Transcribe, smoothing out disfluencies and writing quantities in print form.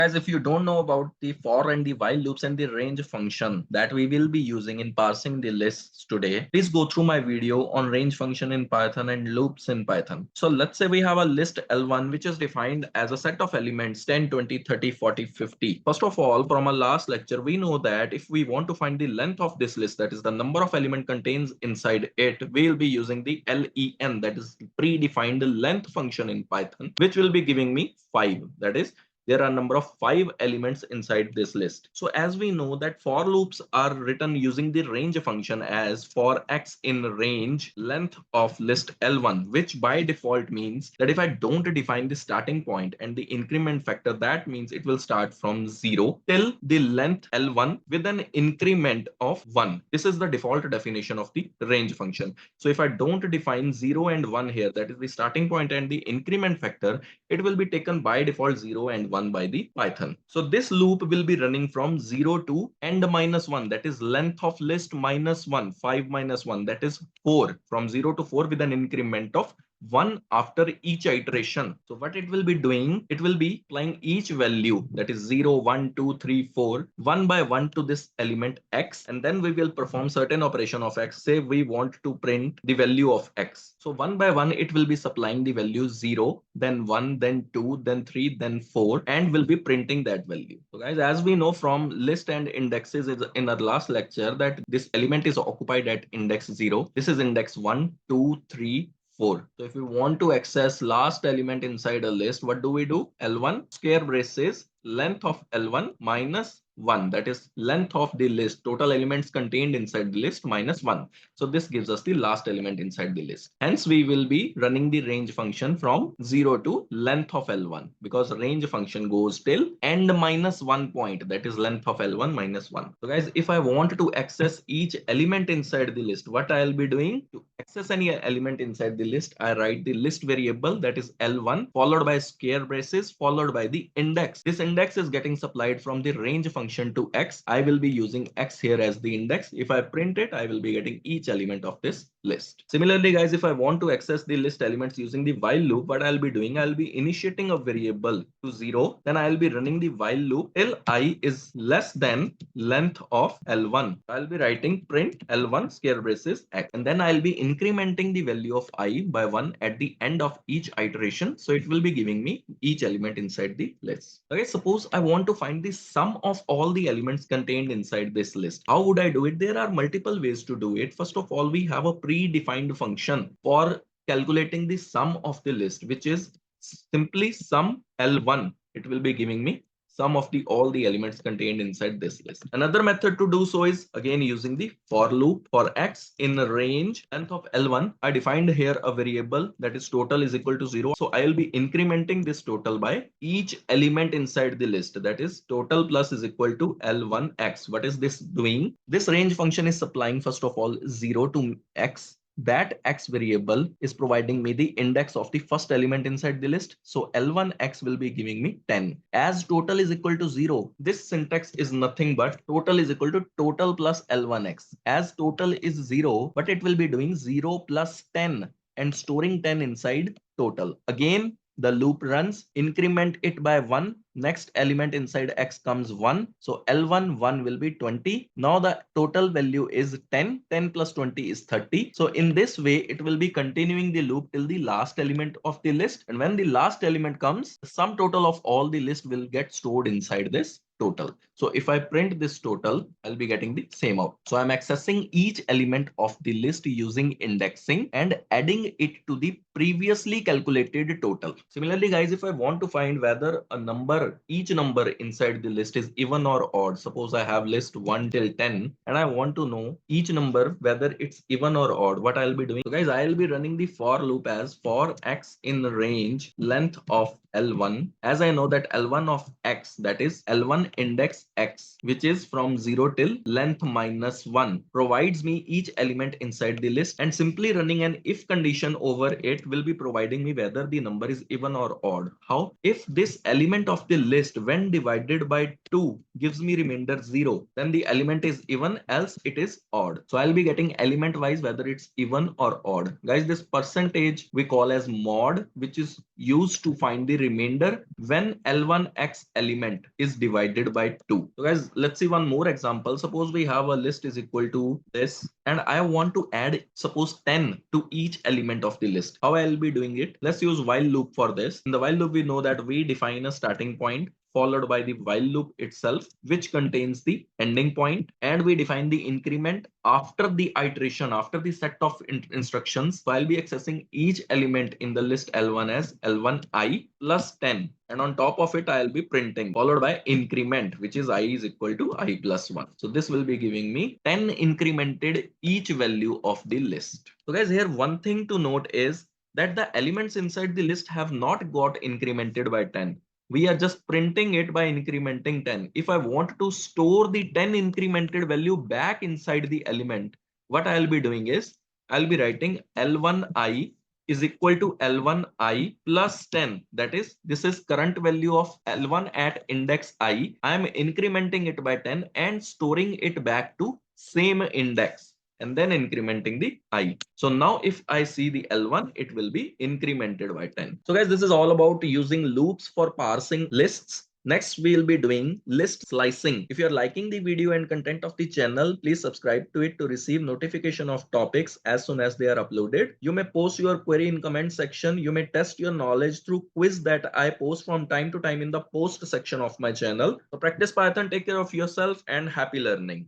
Guys, if you don't know about the for and the while loops and the range function that we will be using in parsing the lists today, please go through my video on range function in Python and loops in Python. So let's say we have a list L1 which is defined as a set of elements 10, 20, 30, 40, 50. First of all, from our last lecture, we know that if we want to find the length of this list, that is the number of element contains inside it, we'll be using the len, that is predefined length function in Python, which will be giving me 5. That is, there are a number of 5 elements inside this list. So as we know that for loops are written using the range function as for x in range length of list L1, which by default means that if I don't define the starting point and the increment factor, that means it will start from 0 till the length L1 with an increment of 1. This is the default definition of the range function. So if I don't define 0 and 1 here, that is the starting point and the increment factor, it will be taken by default 0 and 1 by the Python. So this loop will be running from 0 to end minus 1, that is length of list minus 1, 5 minus 1, that is 4, from 0 to 4 with an increment of 1 after each iteration. So what it will be doing, it will be applying each value, that is 0, 1, 2, 3, 4, 1 by 1 to this element x, and then we will perform certain operation of x. Say we want to print the value of x. So 1 by 1 it will be supplying the value 0, then 1, then 2, then 3, then 4, and will be printing that value. So guys, as we know from list and indexes in our last lecture, that this element is occupied at index 0. This is index 1, 2, 3, 4. So if we want to access last element inside a list, what do we do? L1 square braces length of L1 minus 1, that is length of the list, total elements contained inside the list minus 1. So this gives us the last element inside the list. Hence we will be running the range function from 0 to length of L1, because range function goes till end minus 1 point, that is length of L1 minus 1. So guys, if I want to access each element inside the list, what I'll be doing to access any element inside the list, I write the list variable, that is L1, followed by square braces, followed by the index. This index is getting supplied from the range function to x. I will be using x here as the index. If I print it, I will be getting each element of this list. Similarly, guys, if I want to access the list elements using the while loop, what I'll be doing, I'll be initiating a variable to 0. Then I'll be running the while loop till I is less than length of L1. I'll be writing print L1 square braces x, and then I'll be incrementing the value of I by 1 at the end of each iteration. So it will be giving me each element inside the list. Okay, suppose I want to find the sum of all the elements contained inside this list. How would I do it? There are multiple ways to do it. First of all, we have a predefined function for calculating the sum of the list, which is simply sum L1. It will be giving me sum of all the elements contained inside this list. Another method to do so is again using the for loop. For x in range length of L1, I defined here a variable that is total is equal to 0. So I will be incrementing this total by each element inside the list, that is total plus is equal to L1x. What is this doing? This range function is supplying first of all 0 to x. That x variable is providing me the index of the first element inside the list. So L1x will be giving me 10. As total is equal to 0, this syntax is nothing but total is equal to total plus L1x. As total is 0, but it will be doing 0 plus 10 and storing 10 inside total. Again, the loop runs, increment it by 1. Next element inside x comes 1. So L1, 1 will be 20. Now the total value is 10. 10 plus 20 is 30. So in this way, it will be continuing the loop till the last element of the list. And when the last element comes, the sum total of all the list will get stored inside this total. So if I print this total, I'll be getting the same out. So I'm accessing each element of the list using indexing and adding it to the previously calculated total. Similarly, guys, if I want to find whether a number, each number inside the list is even or odd, suppose I have list 1 till 10 and I want to know each number whether it's even or odd, what I'll be doing? So guys, I'll be running the for loop as for x in range length of L1, as I know that L1 of x, that is L1 index x, which is from 0 till length minus 1, provides me each element inside the list, and simply running an if condition over it will be providing me whether the number is even or odd. How? If this element of the list when divided by 2 gives me remainder 0, then the element is even, else it is odd. So I'll be getting element wise whether it's even or odd. Guys, this percentage we call as mod, which is used to find the remainder when L1x element is divided by 2. So guys, let's see one more example. Suppose we have a list is equal to this and I want to add suppose 10 to each element of the list. How I'll be doing it? Let's use while loop for this. In the while loop, we know that we define a starting point followed by the while loop itself, which contains the ending point, and we define the increment after the iteration, after the set of instructions. So I'll be accessing each element in the list L1 as L1I plus 10, and on top of it I'll be printing followed by increment, which is I is equal to I plus 1. So this will be giving me 10 incremented each value of the list. So guys, here one thing to note is that the elements inside the list have not got incremented by 10. We are just printing it by incrementing 10. If I want to store the 10 incremented value back inside the element, what I'll be doing is I'll be writing L1I is equal to L1I plus 10. That is, this is current value of L1 at index I. I am incrementing it by 10 and storing it back to same index, and then incrementing the I. So now if I see the L1, it will be incremented by 10. So guys, this is all about using loops for parsing lists. Next, we'll be doing list slicing. If you're liking the video and content of the channel, please subscribe to it to receive notification of topics as soon as they are uploaded. You may post your query in comment section. You may test your knowledge through quiz that I post from time to time in the post section of my channel. So practice Python, take care of yourself, and happy learning.